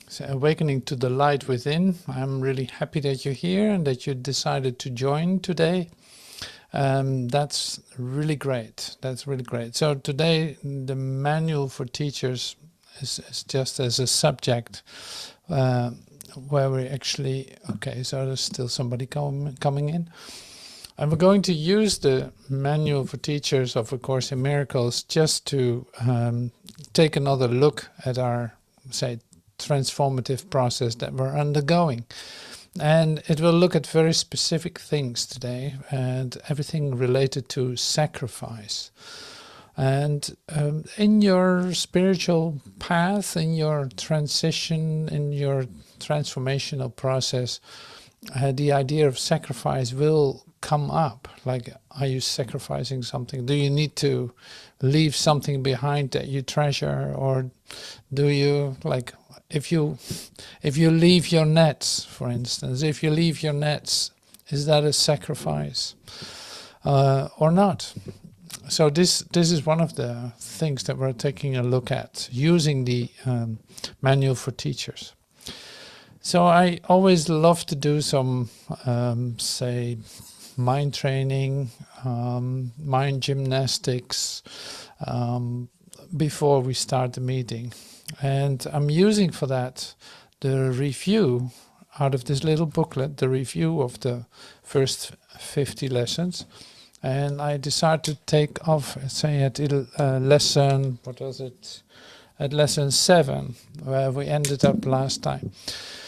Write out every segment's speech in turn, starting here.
So awakening to the light within. I'm really happy that you're here and that you decided to join today. That's really great. That's really great. So today the manual for teachers is just as a subject where we actually, okay, so there's still somebody coming in. And we're going to use the manual for teachers of A Course in Miracles just to take another look at our, say, transformative process that we're undergoing. And it will look at very specific things today and everything related to sacrifice. And in your spiritual path, in your transition, in your transformational process, the idea of sacrifice will come up. Like, are you sacrificing something? Do you need to leave something behind that you treasure? Or do you, like, if you leave your nets, for instance, if you leave your nets, is that a sacrifice or not? So this is one of the things that we're taking a look at using the manual for teachers. So I always love to do some, say, mind training, mind gymnastics before we start the meeting. And I'm using for that the review out of this little booklet, the review of the first 50 lessons. And I decided to take off, say, at lesson, what was it? At lesson 7, where we ended up last time.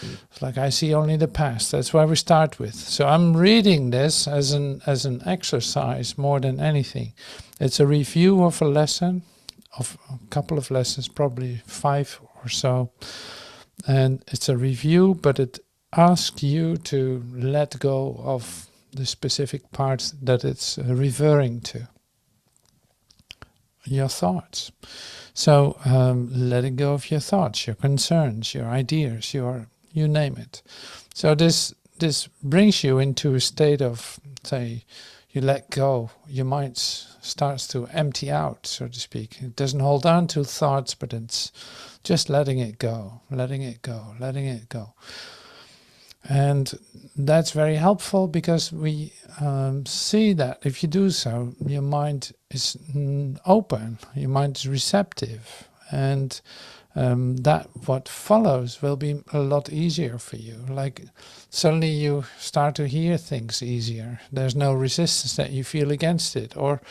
It's like, I see only the past. That's where we start with. So I'm reading this as an exercise more than anything. It's a review of a lesson, of a couple of lessons, probably 5 or so. And it's a review, but it asks you to let go of the specific parts that it's referring to. Your thoughts. So letting go of your thoughts, your concerns, your ideas, you name it. So this brings you into a state of, say, you let go. Your mind starts to empty out, so to speak. It doesn't hold on to thoughts, but it's just letting it go, letting it go, letting it go. And that's very helpful because we see that if you do so, your mind is open, your mind is receptive, and that what follows will be a lot easier for you. Like suddenly you start to hear things easier. There's no resistance that you feel against it, or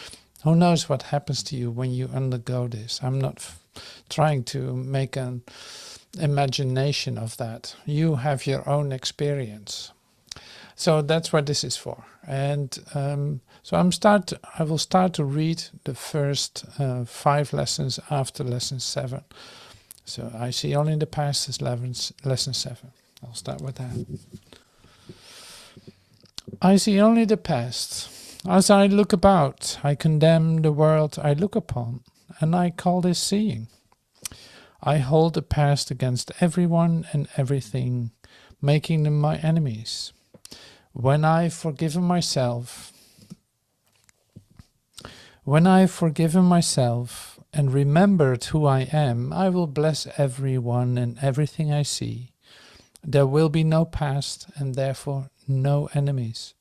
who knows what happens to you when you undergo this. I'm not trying to make an imagination of that. You have your own experience. So that's what this is for. And so I will start to read the first 5 lessons after lesson 7. So I see only the past is lesson 7. I'll start with that. I see only the past. As I look about, I condemn the world I look upon, and I call this seeing. I hold the past against everyone and everything, making them my enemies. When I've forgiven myself and remembered who I am, I will bless everyone and everything I see. There will be no past and therefore no enemies.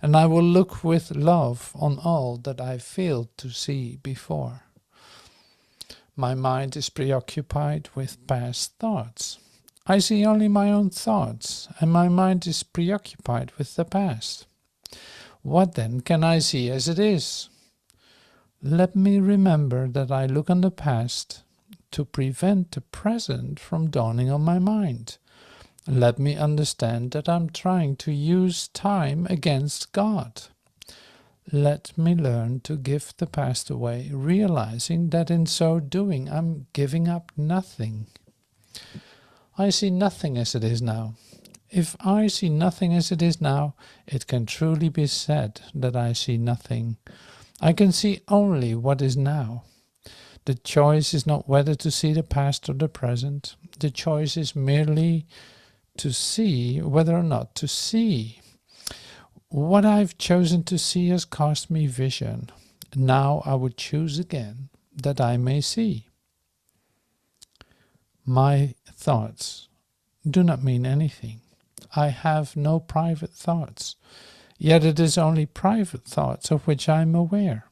And I will look with love on all that I failed to see before. My mind is preoccupied with past thoughts. I see only my own thoughts, and my mind is preoccupied with the past. What then can I see as it is? Let me remember that I look on the past to prevent the present from dawning on my mind. Let me understand that I'm trying to use time against God. Let me learn to give the past away, realizing that in so doing I'm giving up nothing. I see nothing as it is now. If I see nothing as it is now, it can truly be said that I see nothing. I can see only what is now. The choice is not whether to see the past or the present. The choice is merely to see whether or not to see. What I've chosen to see has cost me vision. Now I would choose again that I may see. My thoughts do not mean anything. I have no private thoughts, yet it is only private thoughts of which I am aware.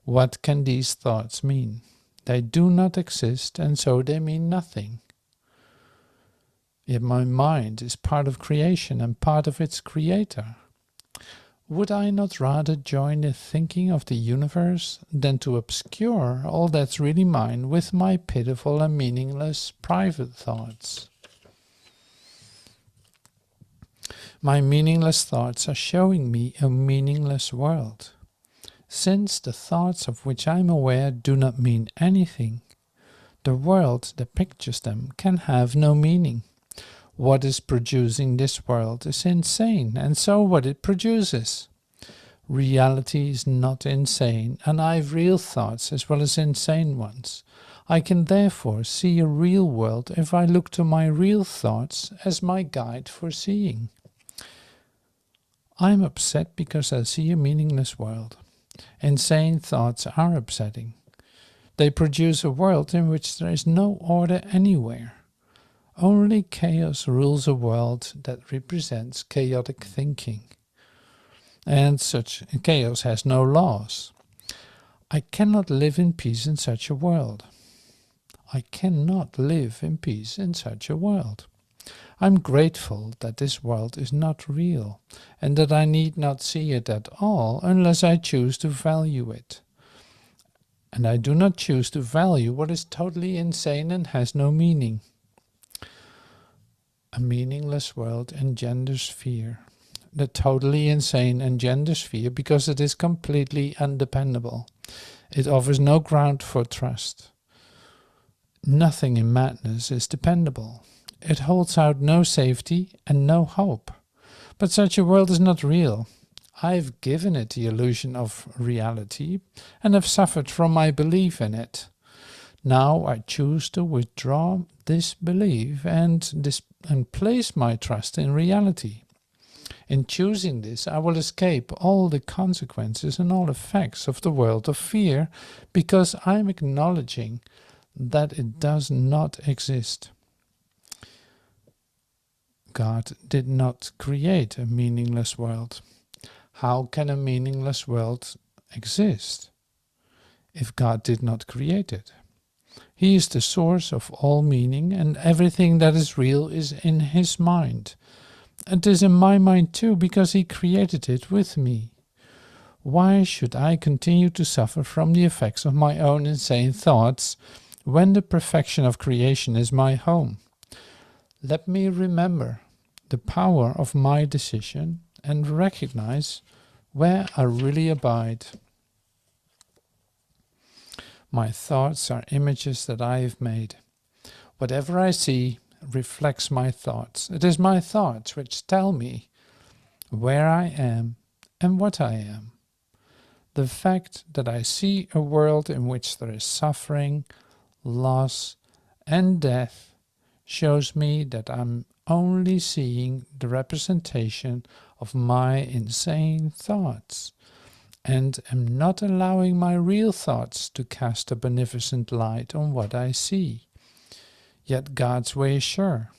What can these thoughts mean? They do not exist, and so they mean nothing. Yet my mind is part of creation and part of its creator. Would I not rather join the thinking of the universe than to obscure all that's really mine with my pitiful and meaningless private thoughts? My meaningless thoughts are showing me a meaningless world. Since the thoughts of which I am aware do not mean anything, the world that pictures them can have no meaning. What is producing this world is insane, and so what it produces. Reality is not insane, and I have real thoughts as well as insane ones. I can therefore see a real world if I look to my real thoughts as my guide for seeing. I am upset because I see a meaningless world. Insane thoughts are upsetting. They produce a world in which there is no order anywhere. Only chaos rules a world that represents chaotic thinking. And such chaos has no laws. I cannot live in peace in such a world. I cannot live in peace in such a world. I'm grateful that this world is not real, and that I need not see it at all unless I choose to value it. And I do not choose to value what is totally insane and has no meaning. A meaningless world engenders fear. The totally insane engenders fear because it is completely undependable. It offers no ground for trust. Nothing in madness is dependable. It holds out no safety and no hope. But such a world is not real. I've given it the illusion of reality and have suffered from my belief in it. Now I choose to withdraw this belief and place my trust in reality. In choosing this, I will escape all the consequences and all effects of the world of fear, because I am acknowledging that it does not exist. God did not create a meaningless world. How can a meaningless world exist if God did not create it? He is the source of all meaning, and everything that is real is in His mind. It is in my mind too, because He created it with me. Why should I continue to suffer from the effects of my own insane thoughts when the perfection of creation is my home? Let me remember the power of my decision and recognize where I really abide. My thoughts are images that I have made. Whatever I see reflects my thoughts. It is my thoughts which tell me where I am and what I am. The fact that I see a world in which there is suffering, loss, and death shows me that I'm only seeing the representation of my insane thoughts, and am not allowing my real thoughts to cast a beneficent light on what I see. Yet God's way is sure.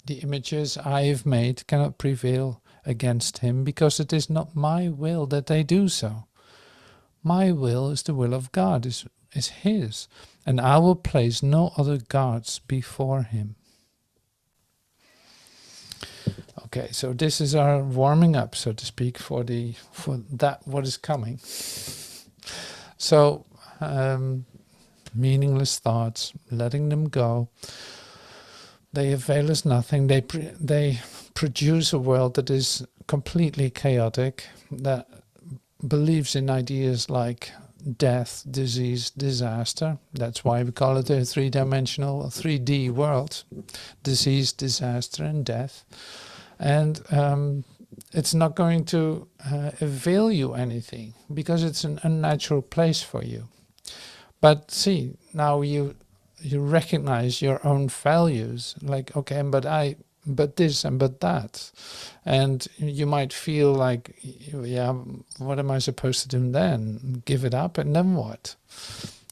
The images I have made cannot prevail against Him, because it is not my will that they do so. My will is the will of God, is His, and I will place no other gods before Him. Okay, so this is our warming up, so to speak, for that what is coming. So, meaningless thoughts, letting them go. They avail us nothing. They produce a world that is completely chaotic, that believes in ideas like death, disease, disaster. That's why we call it a three-dimensional, 3D world. Disease, disaster, and death. And it's not going to avail you anything, because it's an unnatural place for you. But see, now you recognize your own values, like, okay, but this and but that. And you might feel like, yeah, what am I supposed to do then? Give it up, and then what?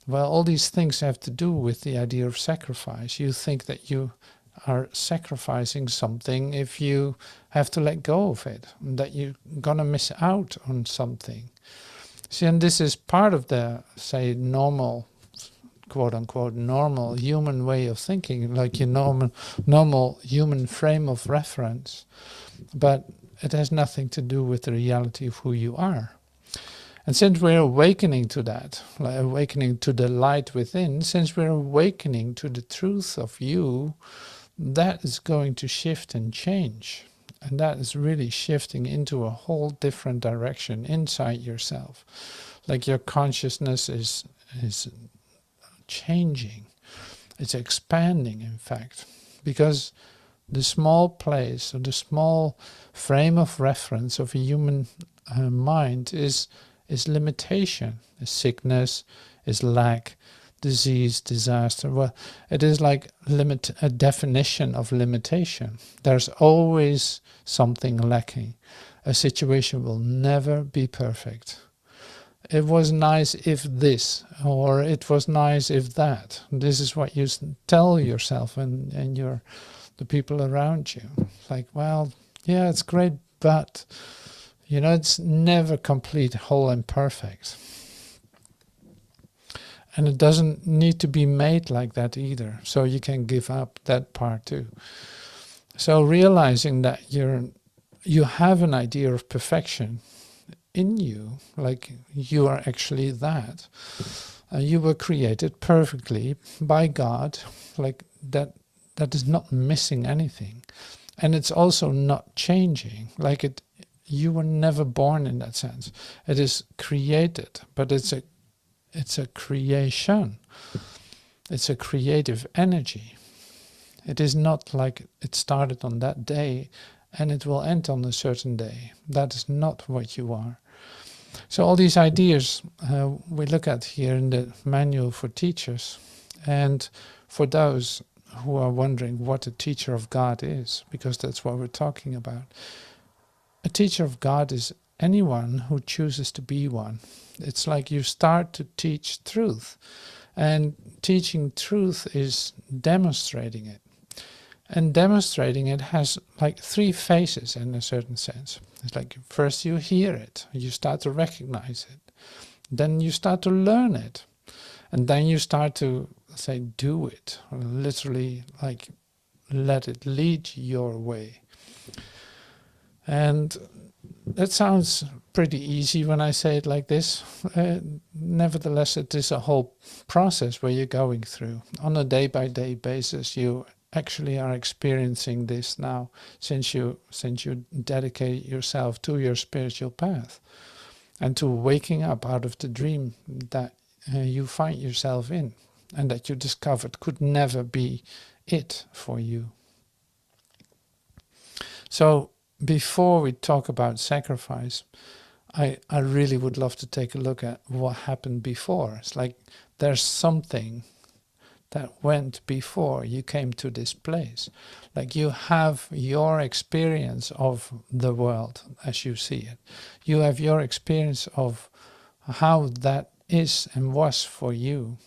Well, all these things have to do with the idea of sacrifice. You think that you are sacrificing something if you have to let go of it, that you're gonna miss out on something. See, and this is part of the, say, normal, quote unquote, normal human way of thinking, like your normal human frame of reference. But it has nothing to do with the reality of who you are. And since we're awakening to that, like awakening to the light within, since we're awakening to the truth of you, that is going to shift and change. And that is really shifting into a whole different direction inside yourself. Like your consciousness is changing. It's expanding, in fact. Because the small place or the small frame of reference of a human mind is limitation, is sickness, is lack, disease, disaster. Well, it is like a definition of limitation. There's always something lacking. A situation will never be perfect. It was nice if this, or it was nice if that. This is what you tell yourself and the people around you. Like, well, yeah, it's great, but it's never complete, whole and perfect. And it doesn't need to be made like that either. So you can give up that part too. So realizing that you have an idea of perfection in you, like you are actually that. You were created perfectly by God, like that is not missing anything. And it's also not changing. Like you were never born in that sense. It is created, but it's a creation. It's a creative energy. It is not like it started on that day and it will end on a certain day. That is not what you are. So all these ideas we look at here in the manual for teachers. And for those who are wondering what a teacher of God is, because that's what we're talking about. A teacher of God is anyone who chooses to be one. It's like you start to teach truth. And teaching truth is demonstrating it. And demonstrating it has like 3 phases in a certain sense. It's like first you hear it, you start to recognize it. Then you start to learn it. And then you start to, say, do it. Or literally like let it lead your way. And that sounds pretty easy when I say it like this. Nevertheless, it is a whole process where you're going through. On a day-by-day basis, you actually are experiencing this now since you dedicate yourself to your spiritual path and to waking up out of the dream that you find yourself in and that you discovered could never be it for you. So before we talk about sacrifice, I really would love to take a look at what happened before. It's like there's something that went before you came to this place. Like you have your experience of the world as you see it. You have your experience of how that is and was for you.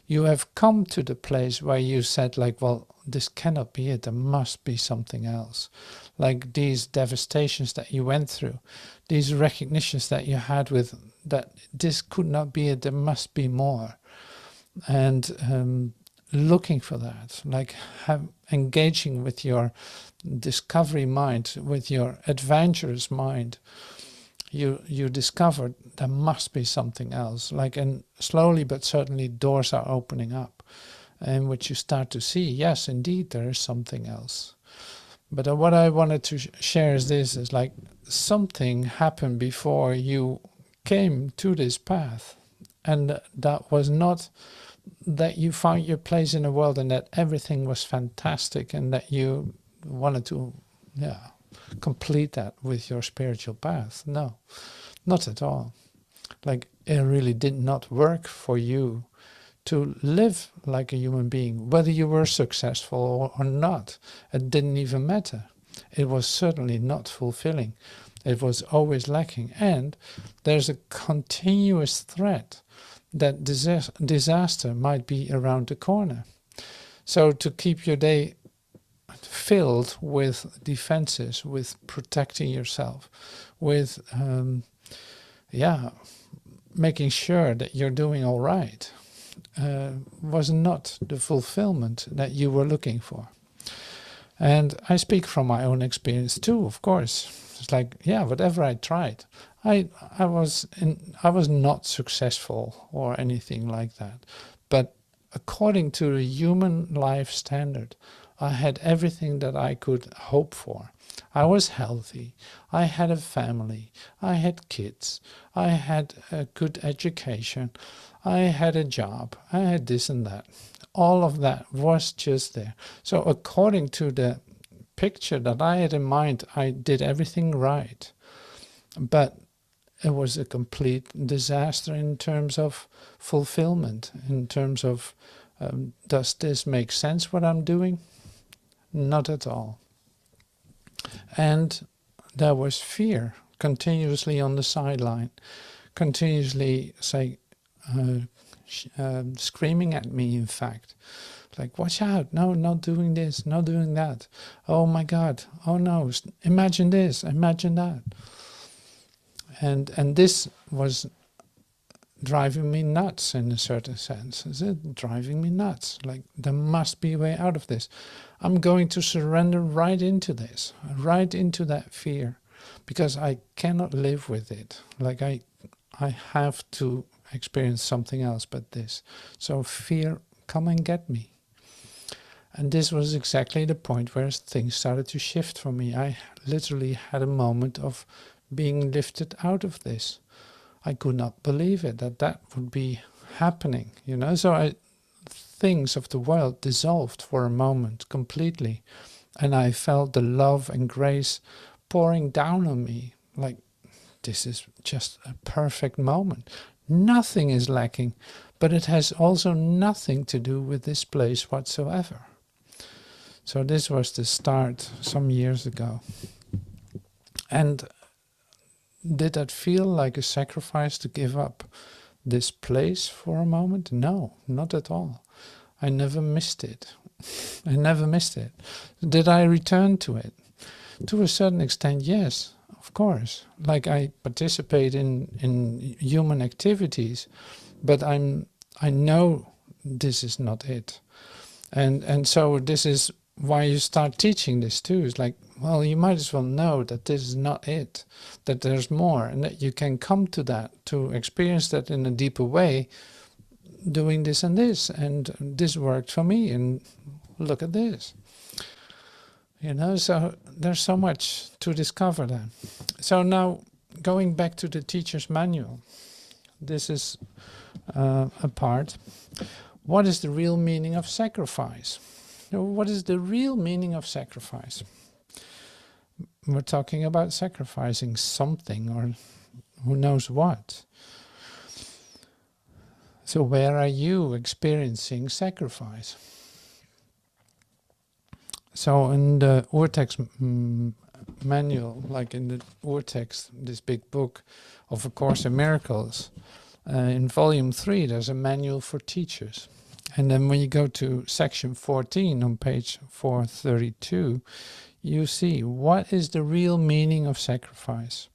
You have come to the place where you said like, well, this cannot be it, there must be something else. Like these devastations that you went through, these recognitions that you had with that this could not be it, there must be more. And looking for that, like engaging with your discovery mind, with your adventurous mind, you discovered there must be something else. Like, and slowly but certainly doors are opening up, in which you start to see, yes, indeed, there is something else. But what I wanted to share is this: is like something happened before you came to this path, and that was not that you found your place in the world and that everything was fantastic and that you wanted to complete that with your spiritual path. No, not at all. Like it really did not work for you to live like a human being. Whether you were successful or not, it didn't even matter. It was certainly not fulfilling. It was always lacking. And there's a continuous threat that disaster might be around the corner. So to keep your day filled with defenses, with protecting yourself, with making sure that you're doing all right, was not the fulfillment that you were looking for. And I speak from my own experience too, of course. It's like, yeah, whatever I tried, I was not successful or anything like that. But according to the human life standard, I had everything that I could hope for. I was healthy, I had a family, I had kids, I had a good education, I had a job, I had this and that. All of that was just there. So according to the picture that I had in mind, I did everything right. But it was a complete disaster in terms of fulfillment, in terms of does this make sense what I'm doing? Not at all. And there was fear continuously on the sideline, continuously screaming at me, in fact. Like, watch out, no, not doing this, not doing that. Oh my God, oh no, imagine this, imagine that. And this was driving me nuts in a certain sense. Is it driving me nuts? Like, there must be a way out of this. I'm going to surrender right into this, right into that fear, because I cannot live with it. Like, I have to experience something else but this. So fear, come and get me. And this was exactly the point where things started to shift for me. I literally had a moment of being lifted out of this. I could not believe it, that would be happening, you know. So things of the world dissolved for a moment completely. And I felt the love and grace pouring down on me. Like, this is just a perfect moment. Nothing is lacking, but it has also nothing to do with this place whatsoever. So this was the start some years ago. And did that feel like a sacrifice to give up this place for a moment? No, not at all. I never missed it. I never missed it. Did I return to it? To a certain extent, yes, of course. Like, I participate in human activities, but I know this is not it. And so this is why you start teaching this too. It's like, well, you might as well know that this is not it, that there's more, and that you can come to that, to experience that in a deeper way, doing this and this, and this worked for me, and look at this. You know, so there's so much to discover then. So now, going back to the teacher's manual, this is a part. What is the real meaning of sacrifice? What is the real meaning of sacrifice? We're talking about sacrificing something, or who knows what. So where are you experiencing sacrifice? So in the Urtext manual, like in the Urtext, this big book of A Course in Miracles, in volume 3, there's a manual for teachers. And then when you go to section 14 on page 432, you see what is the real meaning of sacrifice.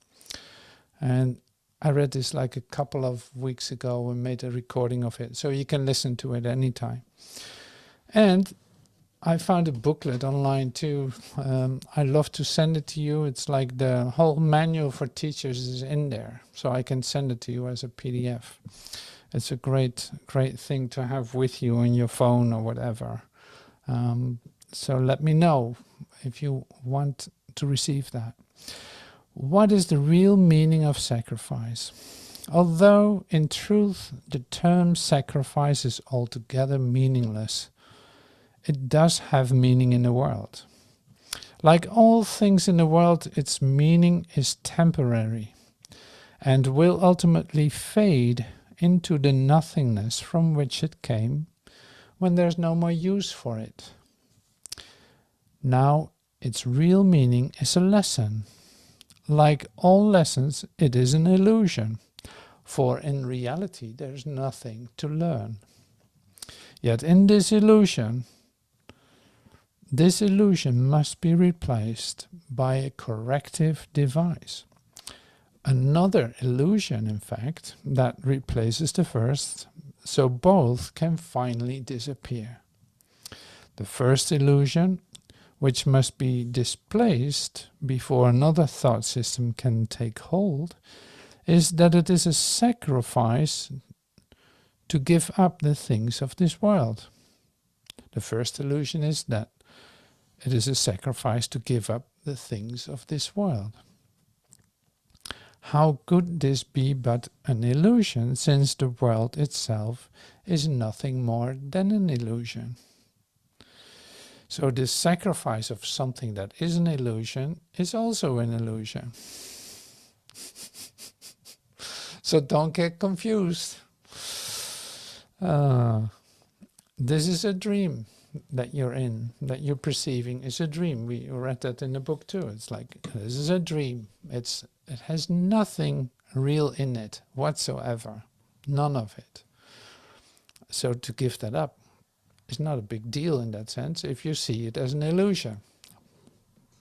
And I read this like a couple of weeks ago and made a recording of it, so you can listen to it anytime. And I found a booklet online too. I'd love to send it to you. It's like the whole manual for teachers is in there, so I can send it to you as a PDF. It's a great thing to have with you on your phone or whatever. So let me know if you want to receive that. What is the real meaning of sacrifice? Although in truth the term sacrifice is altogether meaningless, it does have meaning in the world. Like all things in the world, its meaning is temporary and will ultimately fade into the nothingness from which it came when there's no more use for it. Now, its real meaning is a lesson. Like all lessons, it is an illusion, for in reality there's nothing to learn. Yet in this illusion, This illusion must be replaced by a corrective device. Another illusion, in fact, that replaces the first, so both can finally disappear. The first illusion, which must be displaced before another thought system can take hold, is that it is a sacrifice to give up the things of this world. The first illusion is that it is a sacrifice to give up the things of this world. How could this be but an illusion, since the world itself is nothing more than an illusion? So this sacrifice of something that is an illusion is also an illusion. So don't get confused. This is a dream that you're in, that you're perceiving is a dream. We read that in the book too. It's like, this is a dream. It has nothing real in it whatsoever. None of it. So to give that up is not a big deal in that sense if you see it as an illusion.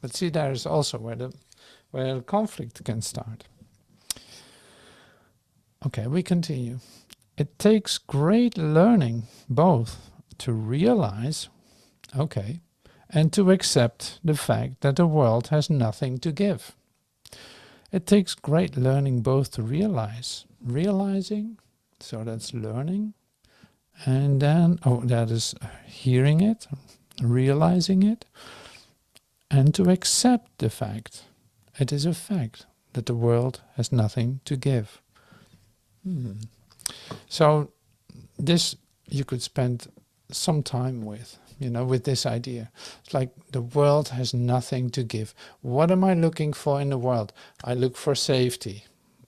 But see, there is also where the conflict can start. Okay, we continue. It takes great learning both to realize, okay, and to accept the fact that the world has nothing to give. It takes great learning both to realizing, so that's learning, and then, that is hearing it, realizing it, and to accept the fact, it is a fact, that the world has nothing to give. So this you could spend some time with, with this idea. It's like the world has nothing to give. What am I looking for in the world? I look for safety.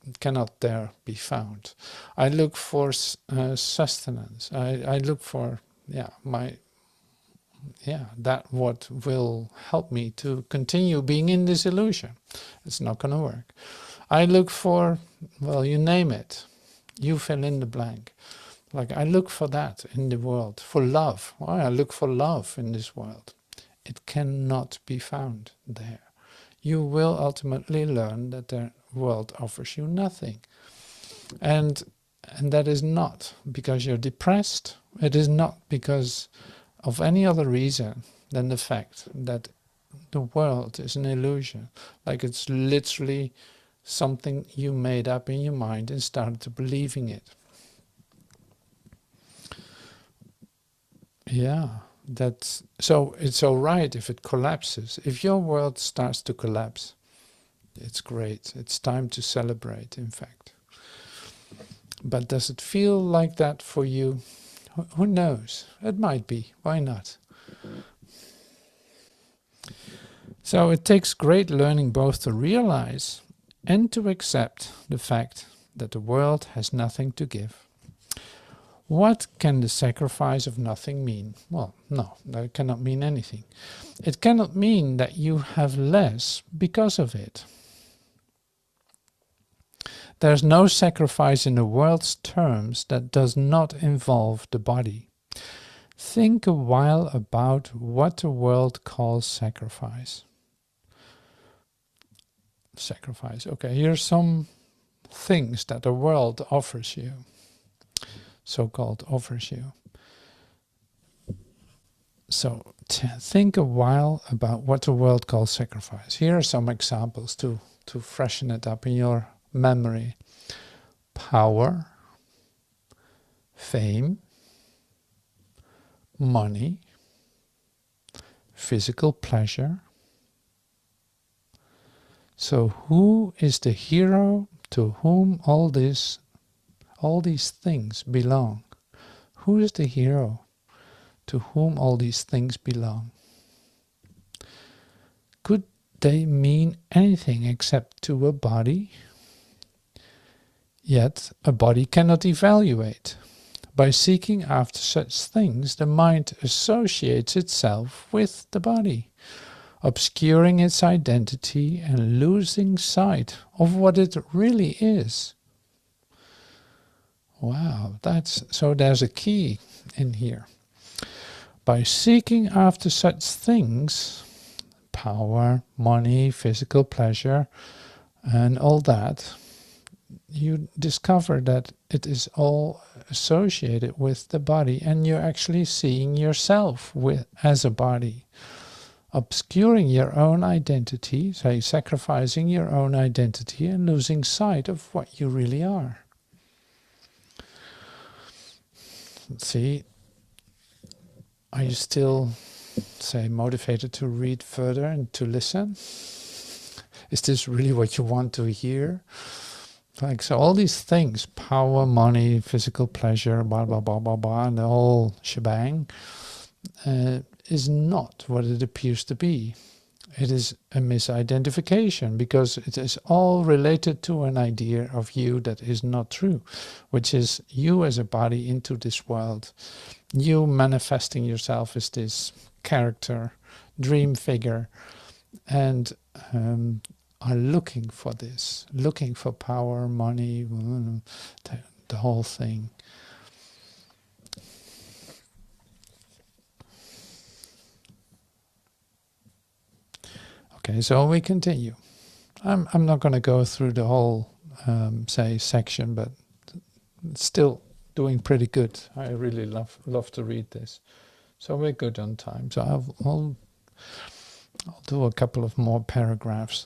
It cannot there be found. I look for sustenance. I look for, that what will help me to continue being in this illusion. It's not going to work. I look for, well, you name it. You fill in the blank. Like I look for that in the world, for love. Why? I look for love in this world. It cannot be found there. You will ultimately learn that the world offers you nothing. And that is not because you're depressed. It is not because of any other reason than the fact that the world is an illusion. Like it's literally something you made up in your mind and started to believing it. Yeah, that's so. It's all right if it collapses. If your world starts to collapse, it's great. It's time to celebrate, in fact. But does it feel like that for you? Who knows? It might be. Why not? So it takes great learning both to realize and to accept the fact that the world has nothing to give. What can the sacrifice of nothing mean? Well, no, that cannot mean anything. It cannot mean that you have less because of it. There's no sacrifice in the world's terms that does not involve the body. Think a while about what the world calls sacrifice. Sacrifice. Okay, here's some things that the world offers you. So-called offers you. So think a while about what the world calls sacrifice. Here are some examples to freshen it up in your memory. Power, fame, money, physical pleasure. So who is the hero to whom all these things belong? Who is the hero to whom all these things belong? Could they mean anything except to a body? Yet a body cannot evaluate. By seeking after such things, the mind associates itself with the body, obscuring its identity and losing sight of what it really is. Wow, so there's a key in here. by seeking after such things, power, money, physical pleasure, and all that, you discover that it is all associated with the body, and you're actually seeing yourself as a body, obscuring your own identity, say sacrificing your own identity and losing sight of what you really are. See, are you still, say, motivated to read further and to listen? Is this really what you want to hear? Like, so all these things, power, money, physical pleasure, blah, blah, blah, blah, blah, and the whole shebang, is not what it appears to be. It is a misidentification, because it is all related to an idea of you that is not true, which is you as a body into this world, you manifesting yourself as this character, dream figure, and are looking for this, looking for power, money, the whole thing. Okay, so we continue. I'm not going to go through the whole, say, section, but it's still doing pretty good. I really love to read this. So we're good on time. So I'll do a couple of more paragraphs.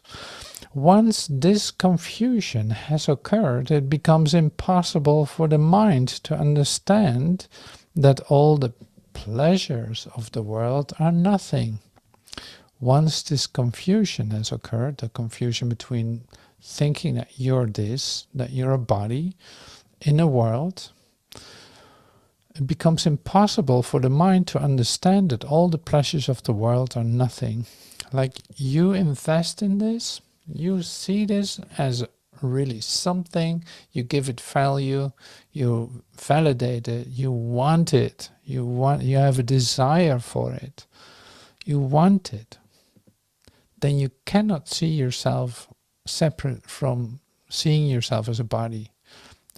Once this confusion has occurred, it becomes impossible for the mind to understand that all the pleasures of the world are nothing. Once this confusion has occurred, the confusion between thinking that you're this, that you're a body in a world, it becomes impossible for the mind to understand that all the pleasures of the world are nothing. Like, you invest in this, you see this as really something, you give it value, you validate it, you want it, you have a desire for it, you want it. Then you cannot see yourself separate from seeing yourself as a body.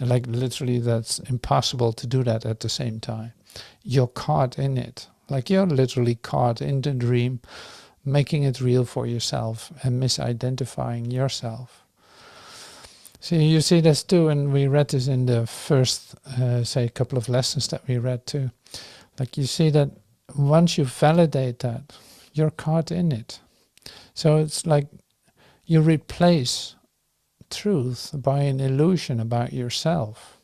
Like, literally, that's impossible to do that at the same time. You're caught in it. Like, you're literally caught in the dream, making it real for yourself and misidentifying yourself. So you see this too, and we read this in the first, say, couple of lessons that we read too. Like, you see that once you validate that, you're caught in it. So it's like you replace truth by an illusion about yourself.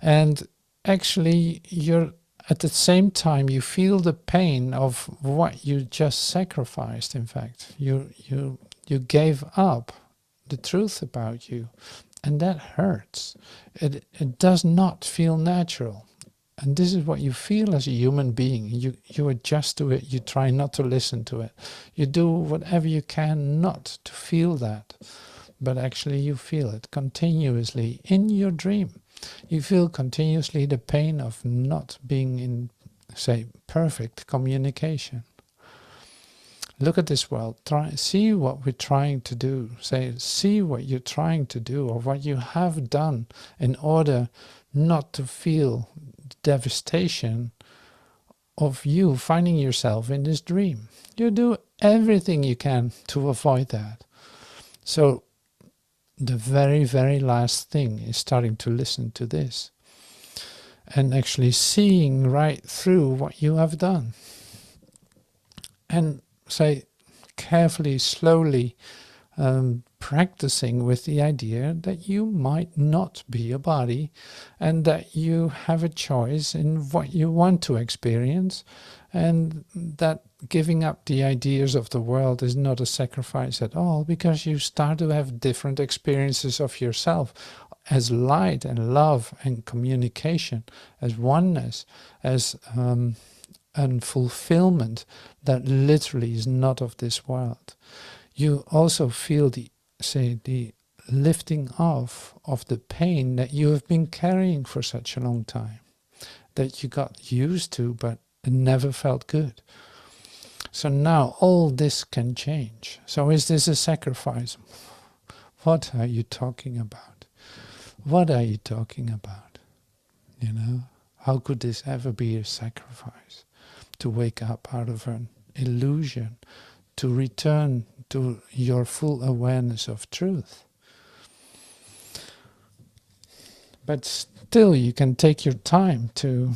And actually, you're at the same time, you feel the pain of what you just sacrificed. In fact, you gave up the truth about you, and that hurts. It does not feel natural. And this is what you feel as a human being. You adjust to it. You try not to listen to it. You do whatever you can not to feel that. But actually you feel it continuously in your dream. You feel continuously the pain of not being in, say, perfect communication. Look at this world. See what we're trying to do. See what you're trying to do, or what you have done in order not to feel devastation of you finding yourself in this dream. You do everything you can to avoid that. So the very, very last thing is starting to listen to this and actually seeing right through what you have done. And say, carefully, slowly practicing with the idea that you might not be a body, and that you have a choice in what you want to experience, and that giving up the ideas of the world is not a sacrifice at all, because you start to have different experiences of yourself as light and love and communication, as oneness, as and fulfillment that literally is not of this world. You also feel the lifting off of the pain that you have been carrying for such a long time, that you got used to, but it never felt good. So now all this can change. So is this a sacrifice? What are you talking about? What are you talking about? You know, how could this ever be a sacrifice? to wake up out of an illusion, to return to your full awareness of truth. But still you can take your time to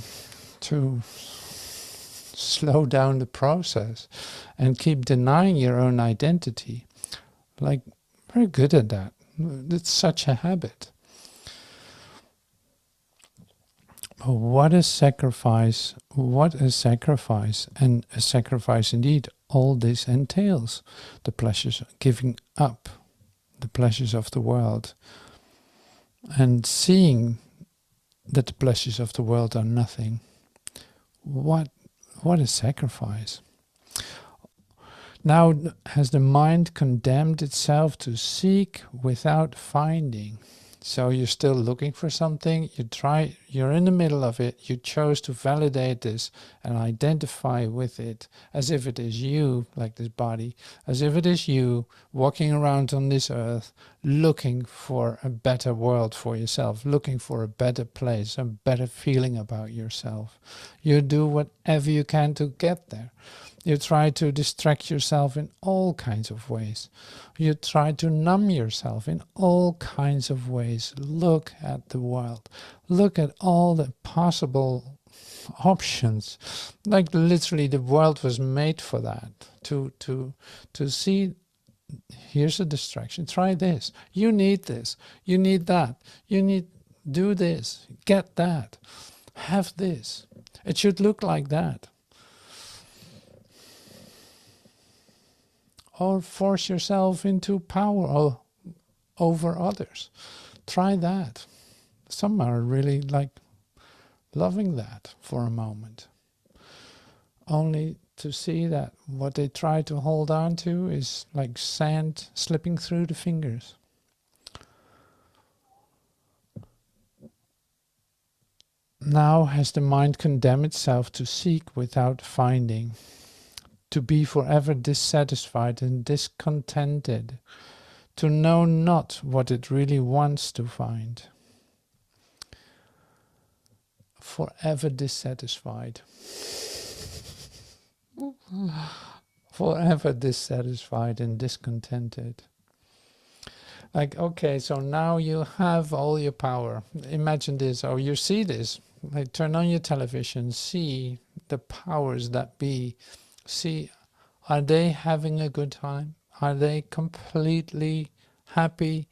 slow down the process and keep denying your own identity. Like, very good at that. It's such a habit. Oh, what a sacrifice, what a sacrifice, and a sacrifice indeed all this entails. The pleasures, giving up the pleasures of the world and seeing that the pleasures of the world are nothing. What a sacrifice. Now has the mind condemned itself to seek without finding. So you're still looking for something, you're in the middle of it, you chose to validate this and identify with it as if it is you, like this body, as if it is you walking around on this earth, looking for a better world for yourself, looking for a better place, a better feeling about yourself. You do whatever you can to get there. You try to distract yourself in all kinds of ways. You try to numb yourself in all kinds of ways. Look at the world. Look at all the possible options. Like literally the world was made for that. To see, here's a distraction. Try this. You need this. You need that. You need, do this. Get that. Have this. It should look like that. Or force yourself into power over others. Try that. Some are really like loving that for a moment. Only to see that what they try to hold on to is like sand slipping through the fingers. Now has the mind condemned itself to seek without finding, to be forever dissatisfied and discontented, to know not what it really wants to find. Forever dissatisfied. Forever dissatisfied and discontented. Like, okay, so now you have all your power. Imagine this, or you see this. Like, turn on your television, see the powers that be. See, are they having a good time? Are they completely happy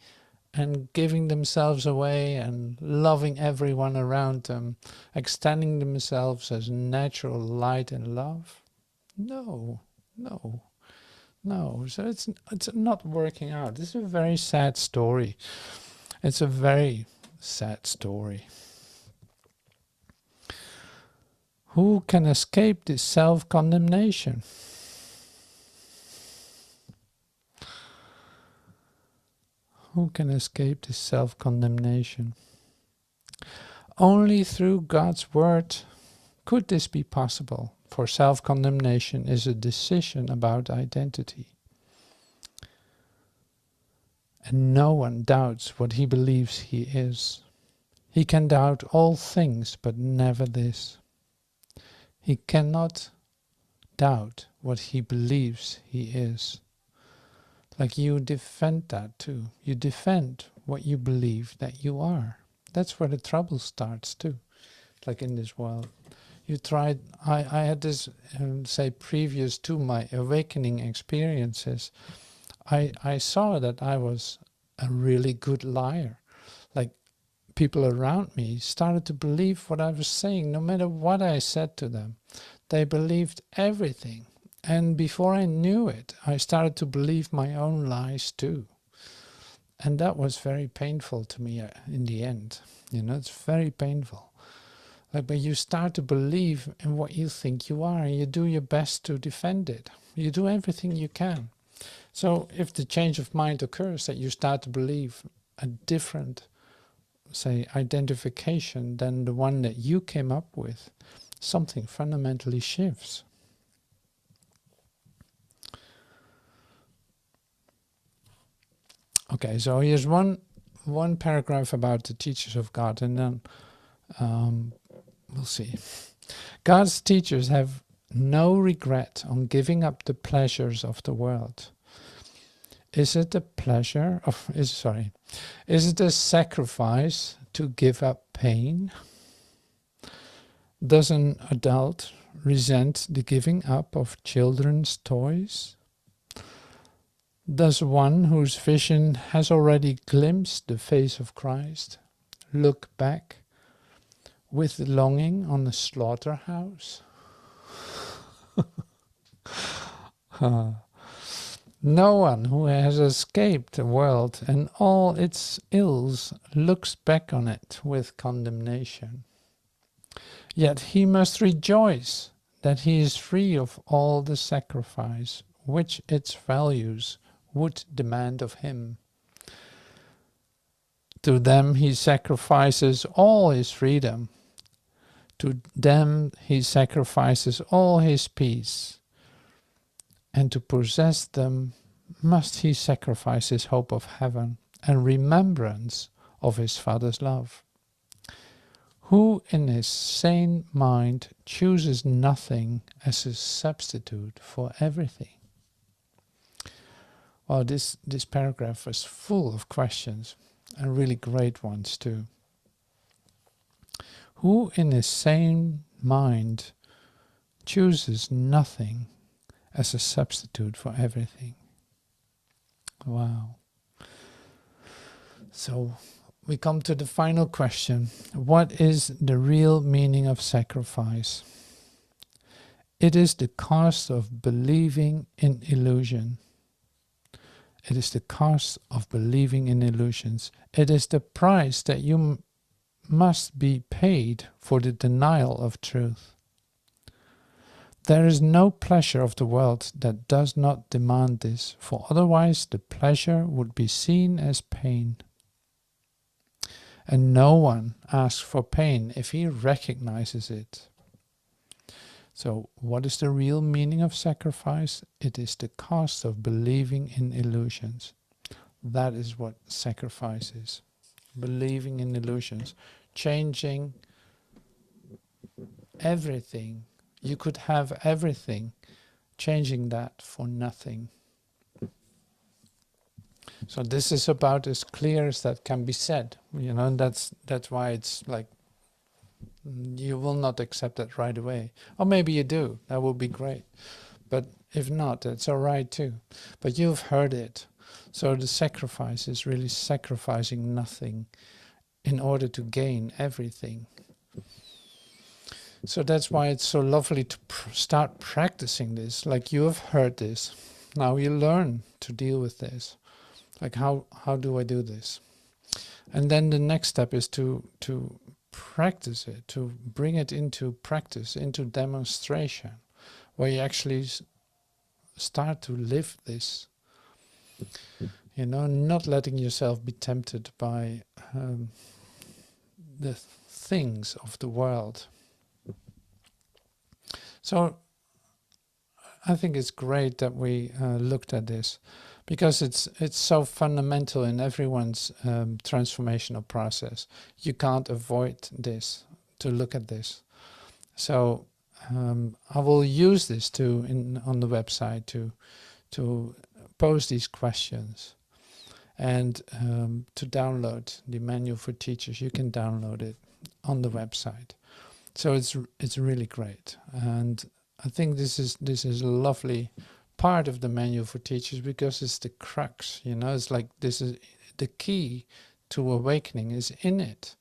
and giving themselves away and loving everyone around them, extending themselves as natural light and love? No, no, no. So it's not working out. This is a very sad story. It's a very sad story. Who can escape this self-condemnation? Who can escape this self-condemnation? Only through God's word could this be possible, for self-condemnation is a decision about identity. And no one doubts what he believes he is. He can doubt all things, but never this. He cannot doubt what he believes he is. Like you defend that too. You defend what you believe that you are. That's where the trouble starts too. Like in this world. You tried, I had this, say previous to my awakening experiences, I saw that I was a really good liar. Like people around me started to believe what I was saying, no matter what I said to them. They believed everything. And before I knew it, I started to believe my own lies too. And that was very painful to me in the end. You know, it's very painful. Like, but you start to believe in what you think you are, and you do your best to defend it. You do everything you can. So if the change of mind occurs that you start to believe a different, say, identification than the one that you came up with, something fundamentally shifts. Okay, so here's one paragraph about the teachers of God, and then we'll see. God's teachers have no regret on giving up the pleasures of the world. Is it a pleasure of, is it a sacrifice to give up pain? Does an adult resent the giving up of children's toys? Does one whose vision has already glimpsed the face of Christ look back with longing on the slaughterhouse? No one who has escaped the world and all its ills looks back on it with condemnation. Yet he must rejoice that he is free of all the sacrifice which its values would demand of him. To them he sacrifices all his freedom. To them he sacrifices all his peace. And to possess them must he sacrifice his hope of heaven and remembrance of his Father's love. Who in his sane mind chooses nothing as a substitute for everything? Well, this paragraph is full of questions, and really great ones too. Who in his sane mind chooses nothing as a substitute for everything? Wow. So we come to the final question. What is the real meaning of sacrifice? It is the cost of believing in illusion. It is the cost of believing in illusions. It is the price that you must be paid for the denial of truth. There is no pleasure of the world that does not demand this, for otherwise the pleasure would be seen as pain. And no one asks for pain if he recognizes it. So what is the real meaning of sacrifice? It is the cost of believing in illusions. That is what sacrifice is. Believing in illusions. Changing everything. You could have everything. Changing that for nothing. So this is about as clear as that can be said. You know, and that's why it's like, you will not accept that right away. Or maybe you do. That would be great. But if not, it's all right too. But you've heard it. So the sacrifice is really sacrificing nothing in order to gain everything. So that's why it's so lovely to start practicing this. Like, you have heard this. Now you learn to deal with this. Like, how do I do this? And then the next step is to practice it, to bring it into practice, into demonstration, where you actually start to live this. You know, not letting yourself be tempted by the things of the world. So I think it's great that we looked at this, because it's so fundamental in everyone's transformational process. You can't avoid this, to look at this. So I will use this on the website to pose these questions, and to download the manual for teachers. You can download it on the website. So it's really great, and I think this is a lovely part of the manual for teachers, because it's the crux. You know, it's like, this is the key to awakening is in it.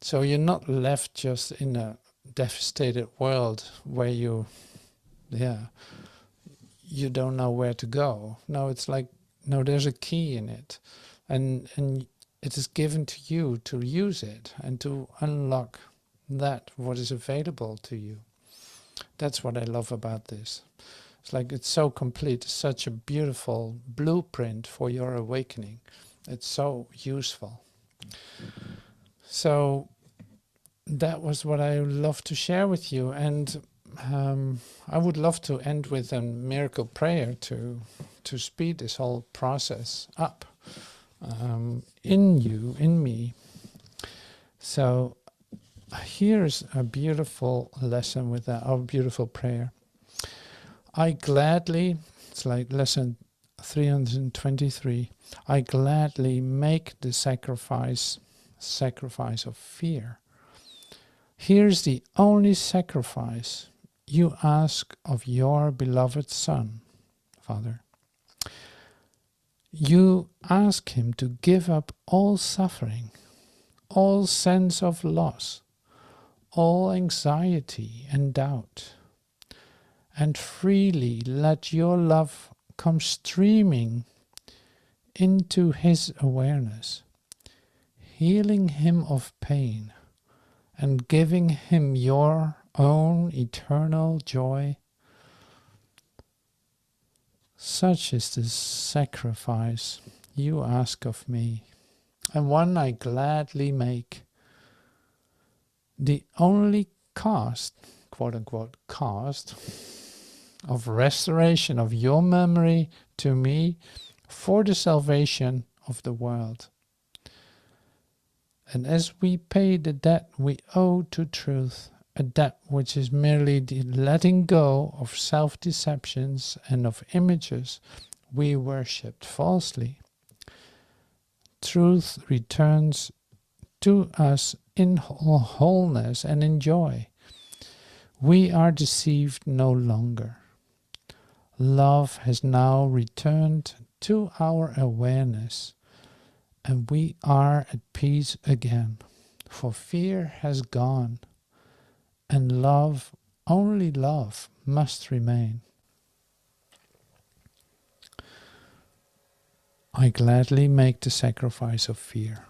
So you're not left just in a devastated world where you don't know where to go. No, it's like, no, there's a key in it, and it is given to you to use it and to unlock that what is available to you. That's what I love about this. It's like, it's so complete, it's such a beautiful blueprint for your awakening. It's so useful. So that was what I would love to share with you, and I would love to end with a miracle prayer to speed this whole process up in you, in me. So here's a beautiful lesson with a beautiful prayer. I gladly, it's like lesson 323, I gladly make the sacrifice of fear. Here's the only sacrifice you ask of your beloved Son, Father. You ask him to give up all suffering, all sense of loss, all anxiety and doubt, and freely let your love come streaming into his awareness, healing him of pain and giving him your own eternal joy. Such is the sacrifice you ask of me, and one I gladly make. The only cost, quote unquote, cost of restoration of your memory to me for the salvation of the world. And as we pay the debt we owe to truth, a debt which is merely the letting go of self-deceptions and of images we worshipped falsely, truth returns to us in wholeness and in joy. We are deceived no longer. Love has now returned to our awareness, and we are at peace again, for fear has gone, and love, only love, must remain. I gladly make the sacrifice of fear.